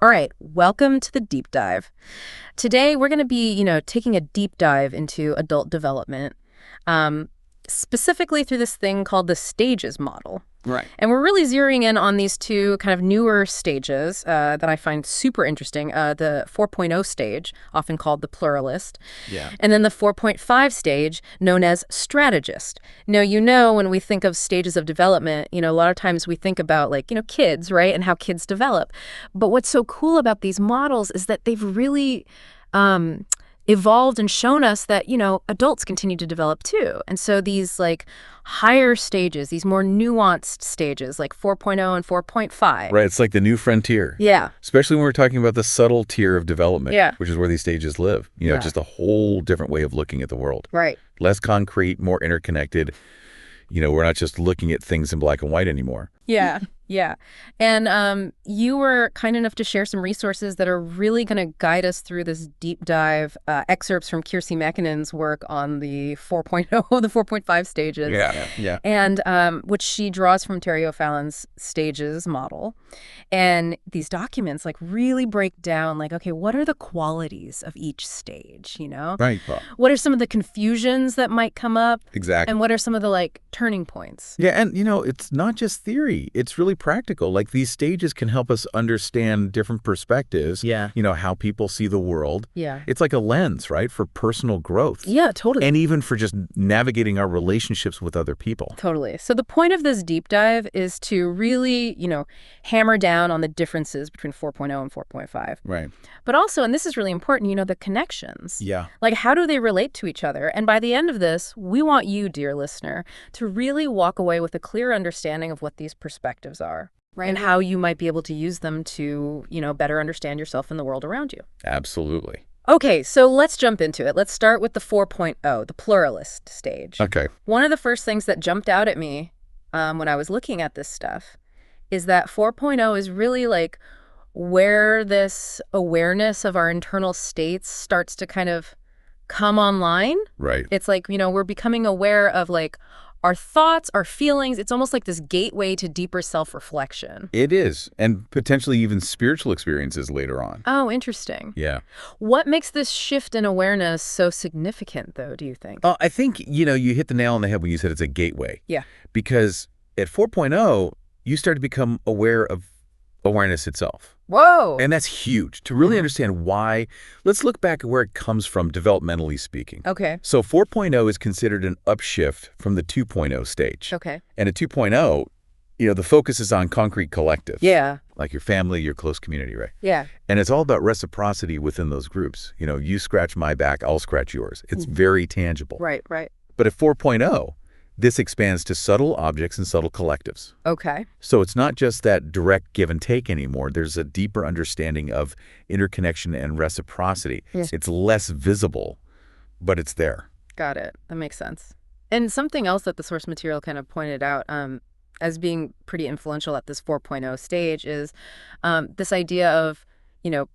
All right, welcome to the deep dive. Today we're going to be, taking a deep dive into adult development, um, specifically through this thing called the stages model. Right. And we're really zeroing in on these two kind of newer stages that I find super interesting. The 4.0 stage, often called the pluralist, Yeah. and then the 4.5 stage, known as strategist. Now, when we think of stages of development, a lot of times we think about kids, right, and how kids develop. But what's so cool about these models is that they've really evolved and shown us that, adults continue to develop too. And so these higher stages, these more nuanced stages like 4.0 and 4.5. Right. It's like the new frontier. Yeah. Especially when we're talking about the subtle tier of development, Yeah. which is where these stages live. Yeah. Just a whole different way of looking at the world. Right. Less concrete, more interconnected. We're not just looking at things in black and white anymore. Yeah. Yeah. And you were kind enough to share some resources that are really going to guide us through this deep dive, excerpts from Kiersey Mäkinen's work on the 4.0, the 4.5 stages. Yeah. And which she draws from Terri O'Fallon's stages model. And these documents really break down okay, what are the qualities of each stage, Right. What are some of the confusions that might come up? Exactly. And what are some of the turning points? Yeah. And, it's not just theory. It's really practical. These stages can help us understand different perspectives. Yeah. How people see the world. Yeah. It's like a lens, right, for personal growth. Yeah, totally. And even for just navigating our relationships with other people. Totally. So the point of this deep dive is to really, hammer down on the differences between 4.0 and 4.5. Right. But also, and this is really important, the connections. Yeah. How do they relate to each other? And by the end of this, we want you, dear listener, to really walk away with a clear understanding of what these perspectives are. Right. And how you might be able to use them to, better understand yourself and the world around you. Absolutely. Okay, so let's jump into it. Let's start with the 4.0, the pluralist stage. Okay. One of the first things that jumped out at me when I was looking at this stuff is that 4.0 is really where this awareness of our internal states starts to kind of come online. Right. It's we're becoming aware of our thoughts, our feelings. It's almost like this gateway to deeper self-reflection. It is. And potentially even spiritual experiences later on. Oh, interesting. Yeah. What makes this shift in awareness so significant, though, do you think? I think, you hit the nail on the head when you said it's a gateway. Yeah. Because at 4.0, you start to become aware of awareness itself. Whoa. And that's huge. To really understand why, let's look back at where it comes from developmentally speaking. Okay. So 4.0 is considered an upshift from the 2.0 stage. Okay. And at 2.0, the focus is on concrete collective. Yeah. Like your family, your close community, right? Yeah. And it's all about reciprocity within those groups. You scratch my back, I'll scratch yours. It's very tangible. Right. But at 4.0, this expands to subtle objects and subtle collectives. Okay. So it's not just that direct give and take anymore. There's a deeper understanding of interconnection and reciprocity. Yes. It's less visible, but it's there. Got it. That makes sense. And something else that the source material kind of pointed out as being pretty influential at this 4.0 stage is this idea of,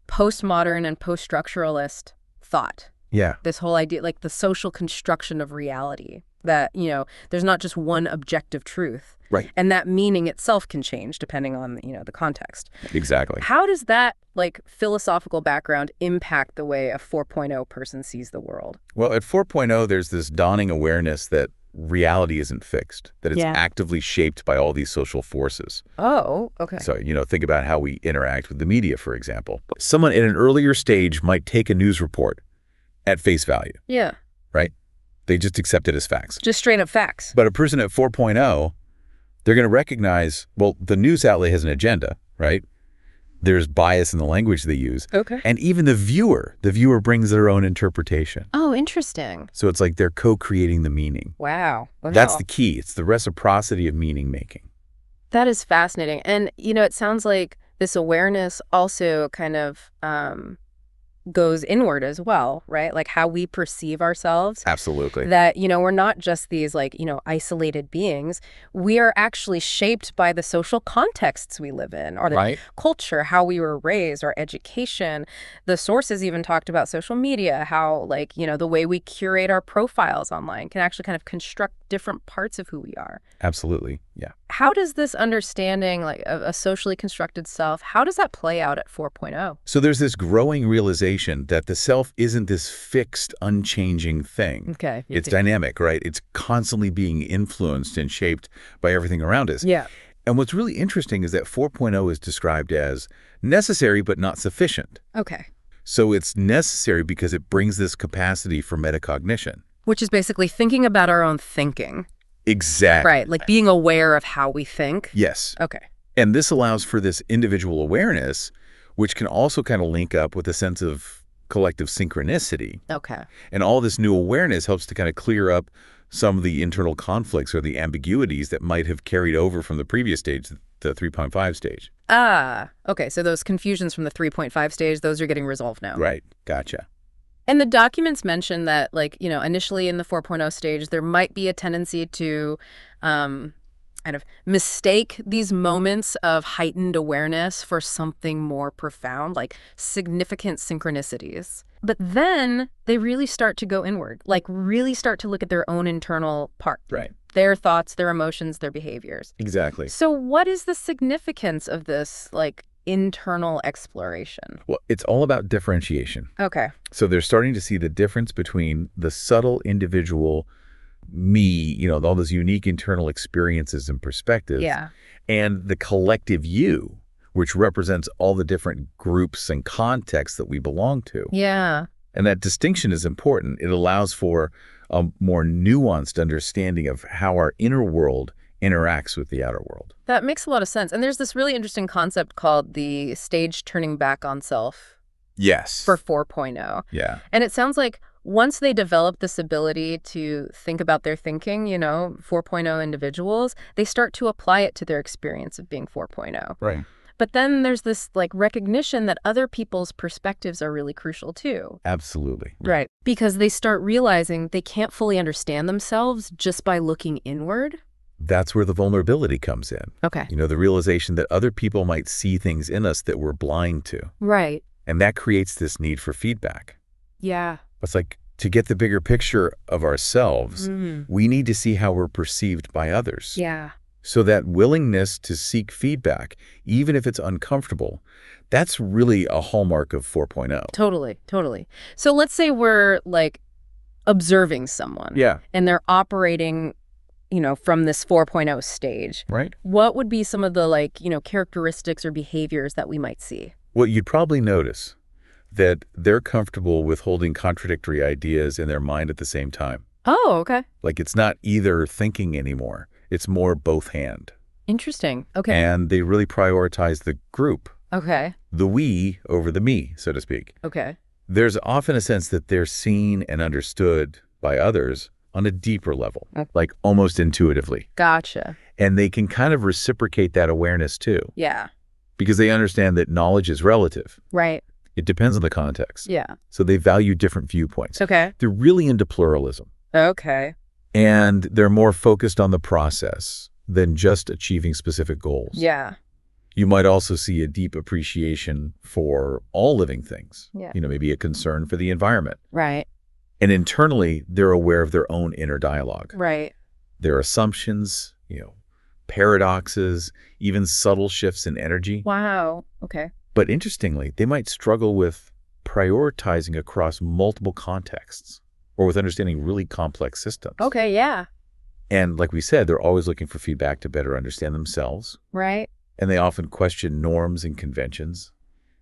postmodern and post-structuralist thought. Yeah. This whole idea, the social construction of reality. That, there's not just one objective truth. Right. And that meaning itself can change depending on, the context. Exactly. How does that, philosophical background impact the way a 4.0 person sees the world? Well, at 4.0, there's this dawning awareness that reality isn't fixed, that it's actively shaped by all these social forces. Oh, okay. So, think about how we interact with the media, for example. Someone at an earlier stage might take a news report at face value. Yeah. Right? They just accept it as facts. Just straight up facts. But a person at 4.0, they're going to recognize, well, the news outlet has an agenda, right? There's bias in the language they use. Okay. And even the viewer brings their own interpretation. Oh, interesting. So it's like they're co-creating the meaning. Wow. That's the key. It's the reciprocity of meaning making. That is fascinating. And, it sounds like this awareness also kind of goes inward as well, right? How we perceive ourselves. Absolutely. That, we're not just these isolated beings. We are actually shaped by the social contexts we live in, or the culture, how we were raised, our education. The sources even talked about social media, how the way we curate our profiles online can actually kind of construct different parts of who we are. Absolutely. Yeah. How does this understanding, like a socially constructed self, how does that play out at 4.0? So there's this growing realization that the self isn't this fixed, unchanging thing. Okay. It's dynamic, right? It's constantly being influenced and shaped by everything around us. Yeah. And what's really interesting is that 4.0 is described as necessary but not sufficient. Okay. So it's necessary because it brings this capacity for metacognition. Which is basically thinking about our own thinking. Exactly. Right. Like being aware of how we think. Yes. Okay. And this allows for this individual awareness, which can also kind of link up with a sense of collective synchronicity. Okay. And all this new awareness helps to kind of clear up some of the internal conflicts or the ambiguities that might have carried over from the previous stage, the 3.5 stage. Ah, okay. So those confusions from the 3.5 stage, those are getting resolved now. Right. Gotcha. And the documents mention that, like, initially in the 4.0 stage, there might be a tendency to kind of mistake these moments of heightened awareness for something more profound, like significant synchronicities. But then they really start to go inward, like really start to look at their own internal part. Right. Their thoughts, their emotions, their behaviors. Exactly. So what is the significance of this, like, internal exploration? Well, it's all about differentiation. Okay. So they're starting to see the difference between the subtle individual me, all those unique internal experiences and perspectives, Yeah. and the collective you, which represents all the different groups and contexts that we belong to. Yeah. And that distinction is important. It allows for a more nuanced understanding of how our inner world interacts with the outer world. That makes a lot of sense. And there's this really interesting concept called the stage turning back on self Yes. for 4.0. Yeah. And it sounds like once they develop this ability to think about their thinking, 4.0 individuals, they start to apply it to their experience of being 4.0. Right. But then there's this recognition that other people's perspectives are really crucial too. Absolutely. Right. Because they start realizing they can't fully understand themselves just by looking inward. That's where the vulnerability comes in. Okay. The realization that other people might see things in us that we're blind to. Right. And that creates this need for feedback. Yeah. It's like, to get the bigger picture of ourselves, we need to see how we're perceived by others. Yeah. So that willingness to seek feedback, even if it's uncomfortable, that's really a hallmark of 4.0. Totally, totally. So let's say we're observing someone. Yeah. And they're operating, from this 4.0 stage. Right. What would be some of the characteristics or behaviors that we might see? Well, you'd probably notice that they're comfortable with holding contradictory ideas in their mind at the same time. Oh, okay. Like it's not either thinking anymore. It's more both hand. Interesting. Okay. And they really prioritize the group, Okay. the we over the me, so to speak. Okay. There's often a sense that they're seen and understood by others on a deeper level, like almost intuitively. Gotcha. And they can kind of reciprocate that awareness too, Yeah. because they understand that knowledge is relative. Right. It depends on the context. Yeah. So they value different viewpoints. Okay. They're really into pluralism. Okay. And they're more focused on the process than just achieving specific goals. Yeah. You might also see a deep appreciation for all living things. Yeah. Maybe a concern for the environment. Right. And internally, they're aware of their own inner dialogue. Right. Their assumptions, paradoxes, even subtle shifts in energy. Wow. Okay. But interestingly, they might struggle with prioritizing across multiple contexts or with understanding really complex systems. Okay. Yeah. And like we said, they're always looking for feedback to better understand themselves. Right. And they often question norms and conventions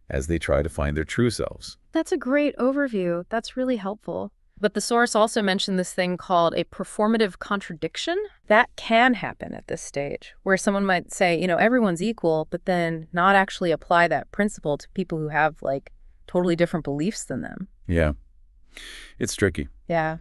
as they try to find their true selves. That's a great overview. That's really helpful. But the source also mentioned this thing called a performative contradiction. That can happen at this stage, where someone might say, everyone's equal, but then not actually apply that principle to people who have totally different beliefs than them. Yeah. It's tricky. Yeah.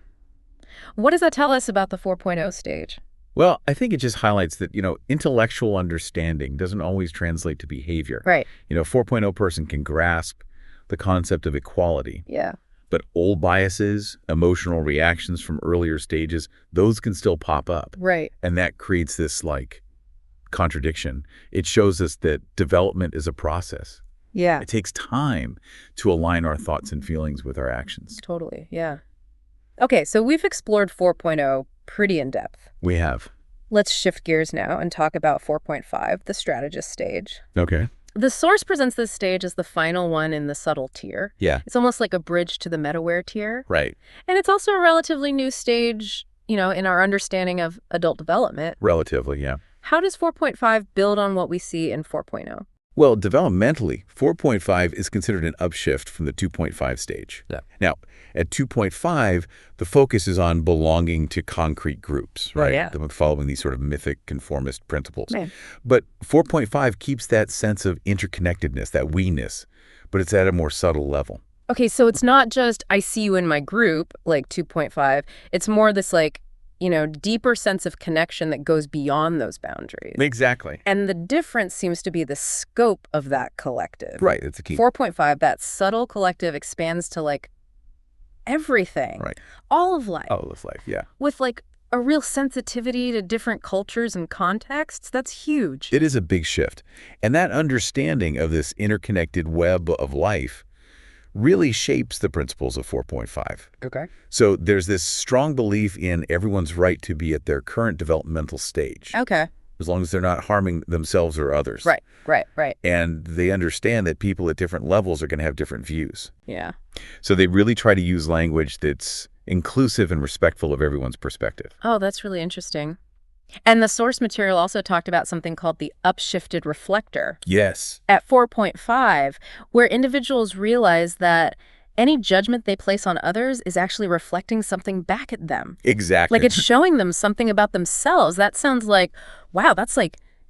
What does that tell us about the 4.0 stage? Well, I think it just highlights that, intellectual understanding doesn't always translate to behavior. Right. 4.0 person can grasp the concept of equality. Yeah. But old biases, emotional reactions from earlier stages, those can still pop up. Right. And that creates this contradiction. It shows us that development is a process. Yeah. It takes time to align our thoughts and feelings with our actions. Totally. Yeah. Okay, so we've explored 4.0 pretty in depth. We have. Let's shift gears now and talk about 4.5, the strategist stage. Okay. The source presents this stage as the final one in the subtle tier. Yeah. It's almost like a bridge to the meta-aware tier. Right. And it's also a relatively new stage, in our understanding of adult development. Relatively, yeah. How does 4.5 build on what we see in 4.0? Well, developmentally, 4.5 is considered an upshift from the 2.5 stage. Yeah. Now, at 2.5, the focus is on belonging to concrete groups, right? Yeah. Following these sort of mythic conformist principles. Right. But 4.5 keeps that sense of interconnectedness, that we-ness, but it's at a more subtle level. Okay, so it's not just I see you in my group, like 2.5. It's more this deeper sense of connection that goes beyond those boundaries. Exactly. And the difference seems to be the scope of that collective. Right, it's a key. 4.5, that subtle collective expands to everything. Right. All of life. All of life, yeah. With a real sensitivity to different cultures and contexts. That's huge. It is a big shift. And that understanding of this interconnected web of life really shapes the principles of 4.5. Okay. So there's this strong belief in everyone's right to be at their current developmental stage, Okay. as long as they're not harming themselves or others. Right. And they understand that people at different levels are going to have different views. Yeah. So they really try to use language that's inclusive and respectful of everyone's perspective. Oh, that's really interesting. And the source material also talked about something called the upshifted reflector. Yes. At 4.5, where individuals realize that any judgment they place on others is actually reflecting something back at them. Exactly. It's showing them something about themselves. That sounds wow, that's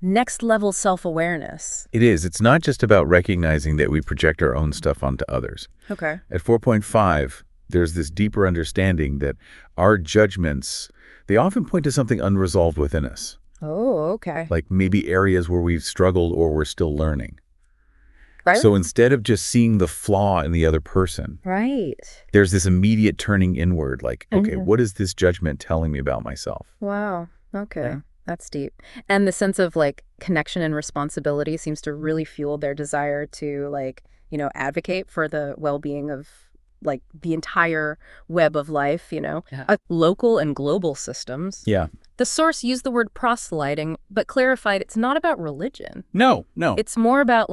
next level self-awareness. It is. It's not just about recognizing that we project our own stuff onto others. Okay. At 4.5, there's this deeper understanding that our judgments, they often point to something unresolved within us. Oh, okay. Like maybe areas where we've struggled or we're still learning. Right. So instead of just seeing the flaw in the other person, Right. there's this immediate turning inward, okay, what is this judgment telling me about myself? Wow. Okay. Yeah. That's deep. And the sense of connection and responsibility seems to really fuel their desire to advocate for the well-being of the entire web of life, Yeah. local and global systems. Yeah. The source used the word proselyting, but clarified it's not about religion. No. It's more about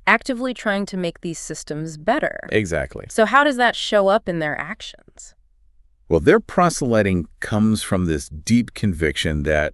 actively trying to make these systems better. Exactly. So how does that show up in their actions? Well, their proselyting comes from this deep conviction that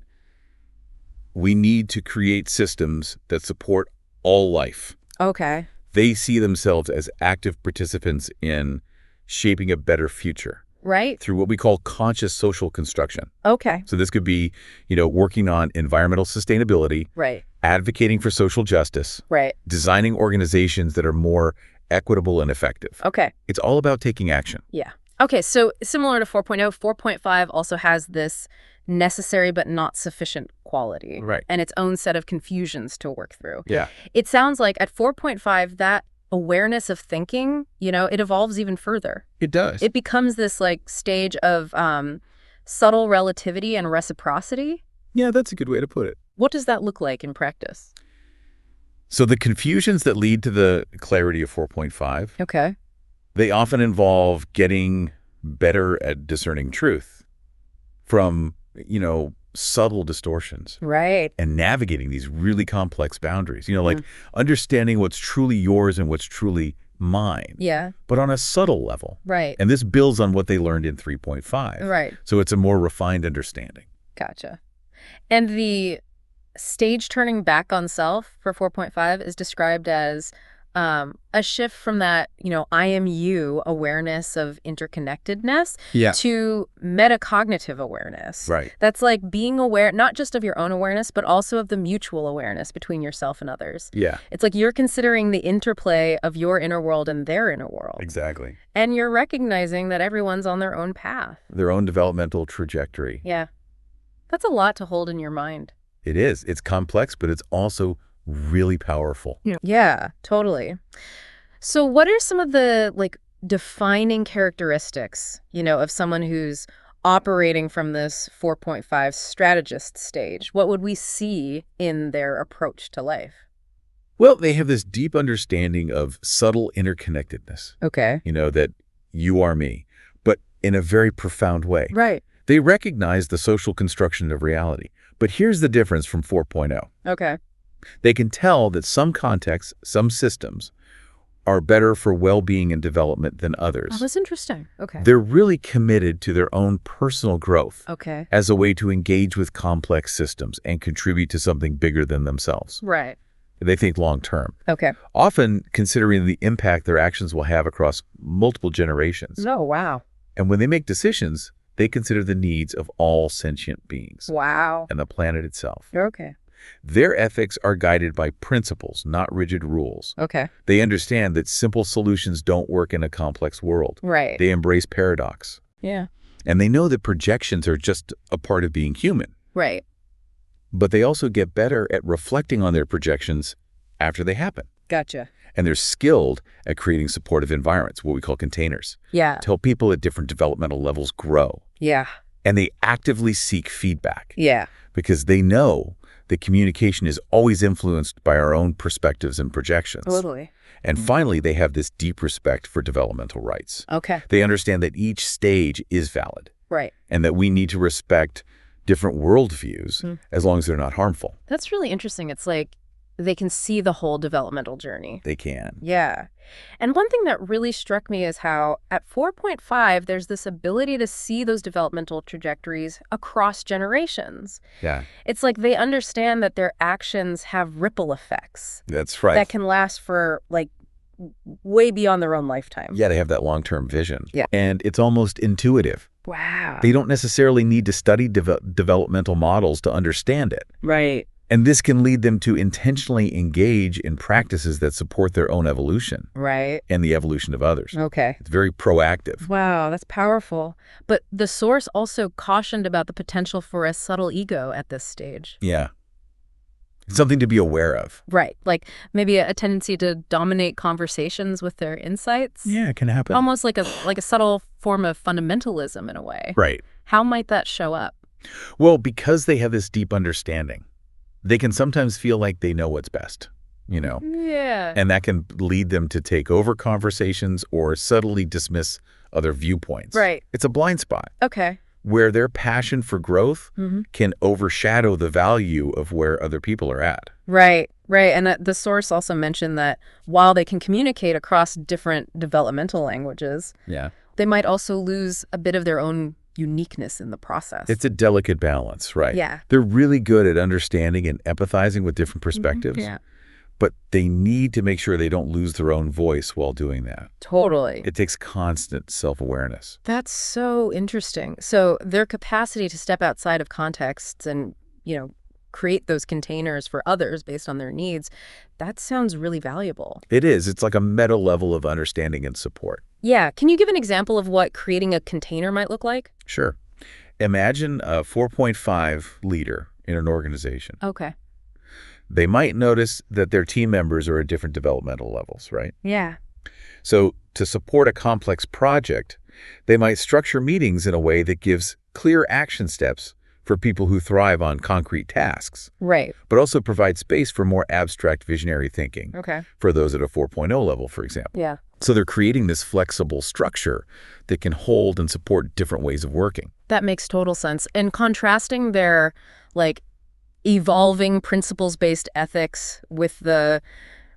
we need to create systems that support all life. Okay. They see themselves as active participants in shaping a better future Right? through what we call conscious social construction. Okay. So this could be, working on environmental sustainability, Right. advocating for social justice, Right. designing organizations that are more equitable and effective. Okay. It's all about taking action. Yeah. Okay, so similar to 4.0, 4.5 also has this necessary but not sufficient quality. Right. And its own set of confusions to work through. Yeah. It sounds like at 4.5, that awareness of thinking, it evolves even further. It does. It becomes this stage of subtle relativity and reciprocity. Yeah, that's a good way to put it. What does that look like in practice? So the confusions that lead to the clarity of 4.5, Okay. they often involve getting better at discerning truth from, subtle distortions Right. and navigating these really complex boundaries, understanding what's truly yours and what's truly mine, Yeah. but on a subtle level. Right. And this builds on what they learned in 3.5. Right. So it's a more refined understanding. Gotcha. And the stage turning back on self for 4.5 is described as a shift from that, I am you awareness of interconnectedness Yeah. to metacognitive awareness. Right. That's being aware, not just of your own awareness, but also of the mutual awareness between yourself and others. Yeah, It's you're considering the interplay of your inner world and their inner world. exactly. And you're recognizing that everyone's on their own path. Their own developmental trajectory. Yeah. That's a lot to hold in your mind. It is. It's complex, but it's also really powerful. Yeah, totally. So what are some of the defining characteristics, of someone who's operating from this 4.5 strategist stage? What would we see in their approach to life? Well, they have this deep understanding of subtle interconnectedness, Okay. that you are me, but in a very profound way. Right. They recognize the social construction of reality, But here's the difference from 4.0. Okay. They can tell that some contexts, some systems, are better for well-being and development than Oh, others. that's interesting. Okay. They're really committed to their own personal growth Okay. as a way to engage with complex systems and contribute to something bigger than themselves. Right. They think long-term, Okay. often considering the impact their actions will have across multiple generations. Oh, wow. And when they make decisions, they consider the needs of all sentient beings Wow. and the planet itself. Okay. Their ethics are guided by principles, not rigid rules. Okay. They understand that simple solutions don't work in a complex world. Right. They embrace paradox. Yeah. And they know that projections are just a part of being human. Right. But they also get better at reflecting on their projections after they happen. Gotcha. And they're skilled at creating supportive environments, what we call containers, Yeah. to help people at different developmental levels grow. Yeah. And they actively seek feedback Yeah. because they know that communication is always influenced by our own perspectives and projections. Totally. And finally, they have this deep respect for developmental rights. Okay. They understand that each stage is valid Right. and that we need to respect different worldviews as long as they're not harmful. That's really interesting. It's like they can see the whole developmental journey. They can. Yeah. And one thing that really struck me is how at 4.5, there's this ability to see those developmental trajectories across generations. Yeah, It's like they understand that their actions have ripple effects that's right. that can last for like way beyond their own lifetime. Yeah, they have that long-term vision. Yeah. And it's almost intuitive. Wow. They don't necessarily need to study developmental models to understand it. Right. And this can lead them to intentionally engage in practices that support their own evolution Right. and the evolution of others. Okay. It's very proactive. Wow, that's powerful. But the source also cautioned about the potential for a subtle ego at this stage. Yeah. It's something to be aware of. Right. Like maybe a tendency to dominate conversations with their insights. Yeah, it can happen. Almost like a subtle form of fundamentalism in a way. Right. How might that show up? Well, because they have this deep understanding, they can sometimes feel like they know what's best, Yeah. and that can lead them to take over conversations or subtly dismiss other viewpoints. Right. It's a blind spot Okay. where their passion for growth Mm-hmm. can overshadow the value of where other people are at. Right. Right. And the source also mentioned that while they can communicate across different developmental languages, Yeah. they might also lose a bit of their own uniqueness in the process. It's a delicate balance, right? Yeah. They're really good at understanding and empathizing with different perspectives, Yeah. but they need to make sure they don't lose their own voice while doing that. Totally. It takes constant self-awareness. That's so interesting. So their capacity to step outside of contexts and, create those containers for others based on their needs, that sounds really valuable. It is. It's like a meta level of understanding and support. Yeah. Can you give an example of what creating a container might look like? Sure. Imagine a 4.5 leader in an organization. Okay. They might notice that their team members are at different developmental levels, right? Yeah. So to support a complex project, they might structure meetings in a way that gives clear action steps for people who thrive on concrete tasks, Right. but also provide space for more abstract visionary thinking Okay. for those at a 4.0 level, for example. Yeah. So they're creating this flexible structure that can hold and support different ways of working. That makes total sense. And contrasting their, evolving principles-based ethics with the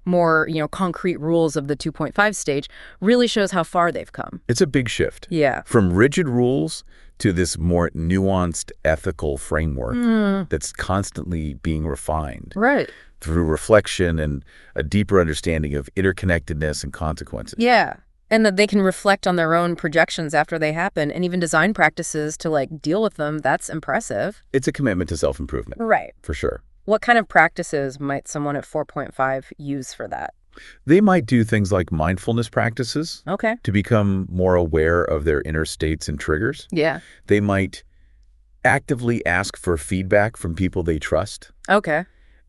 more, concrete rules of the 2.5 stage really shows how far they've come. It's a big shift. Yeah. From rigid rules to this more nuanced ethical framework that's constantly being refined Right. through reflection and a deeper understanding of interconnectedness and consequences. Yeah. And that they can reflect on their own projections after they happen and even design practices to deal with them. That's impressive. It's a commitment to self-improvement, Right. for sure. What kind of practices might someone at 4.5 use for that? They might do things like mindfulness practices Okay. to become more aware of their inner states and triggers. Yeah. They might actively ask for feedback from people they trust, Okay.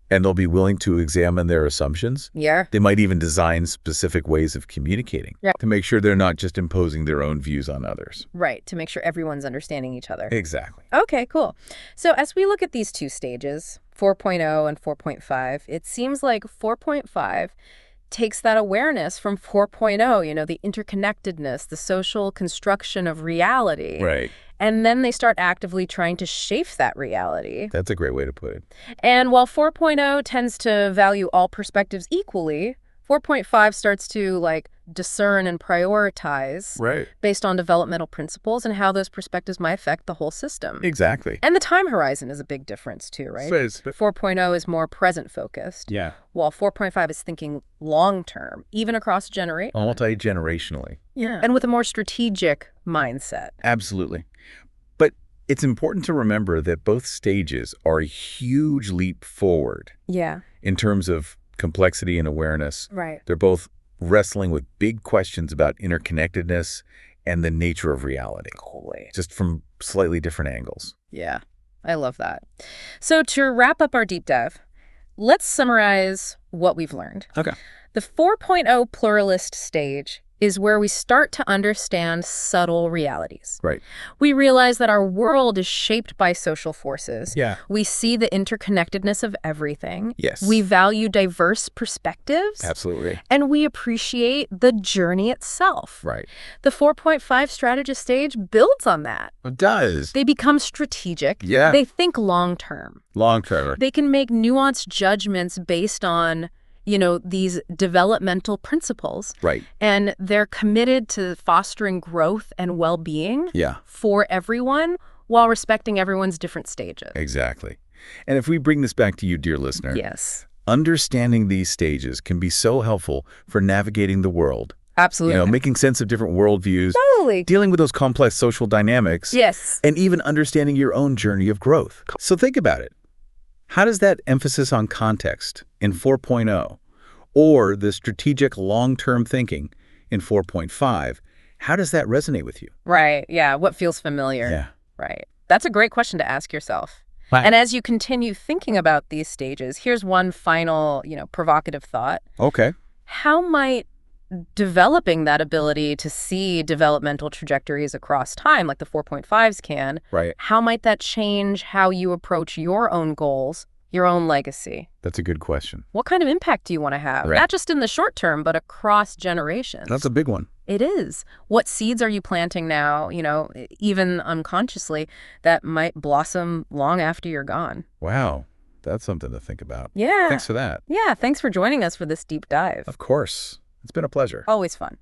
and they'll be willing to examine their assumptions. Yeah. They might even design specific ways of communicating to make sure they're not just imposing their own views on others. Right. To make sure everyone's understanding each other. Exactly. Okay, cool. So as we look at these two stages, 4.0 and 4.5, it seems like 4.5 takes that awareness from 4.0, the interconnectedness, the social construction of reality, Right. And then they start actively trying to shape that reality. That's a great way to put it. And while 4.0 tends to value all perspectives equally, 4.5 starts to discern and prioritize Right. based on developmental principles and how those perspectives might affect the whole system. Exactly. And the time horizon is a big difference too, right? 4.0 is more present focused. Yeah. While 4.5 is thinking long term, even across generations. Multi-generationally. Yeah. And with a more strategic mindset. Absolutely. But it's important to remember that both stages are a huge leap forward Yeah. in terms of complexity and awareness. Right. They're both wrestling with big questions about interconnectedness and the nature of reality. Totally. Just from slightly different angles. Yeah, I love that. So to wrap up our deep dive, let's summarize what we've learned. Okay. The 4.0 pluralist stage is where we start to understand subtle realities. Right. We realize that our world is shaped by social forces. Yeah. We see the interconnectedness of everything. Yes. We value diverse perspectives. Absolutely. And we appreciate the journey itself. Right. The 4.5 strategist stage builds on that. It does. They become strategic. Yeah. They think long term. Long term. They can make nuanced judgments based on these developmental principles. Right. And they're committed to fostering growth and well-being Yeah. for everyone while respecting everyone's different stages. Exactly. And if we bring this back to you, dear listener, Yes. understanding these stages can be so helpful for navigating the world. Absolutely. Making sense of different worldviews, Totally. dealing with those complex social dynamics, Yes. and even understanding your own journey of growth. So think about it. How does that emphasis on context in 4.0 or the strategic long-term thinking in 4.5, how does that resonate with you? Right. Yeah. What feels familiar? Yeah. Right. That's a great question to ask yourself. Right. And as you continue thinking about these stages, here's one final, provocative thought. Okay. How might developing that ability to see developmental trajectories across time, like the 4.5s can, Right. how might that change how you approach your own goals, your own legacy? That's a good question. What kind of impact do you want to have? Right. Not just in the short term, but across generations. That's a big one. It is. What seeds are you planting now, even unconsciously, that might blossom long after you're gone? Wow. That's something to think about. Yeah. Thanks for that. Yeah. Thanks for joining us for this deep dive. Of course. It's been a pleasure. Always fun.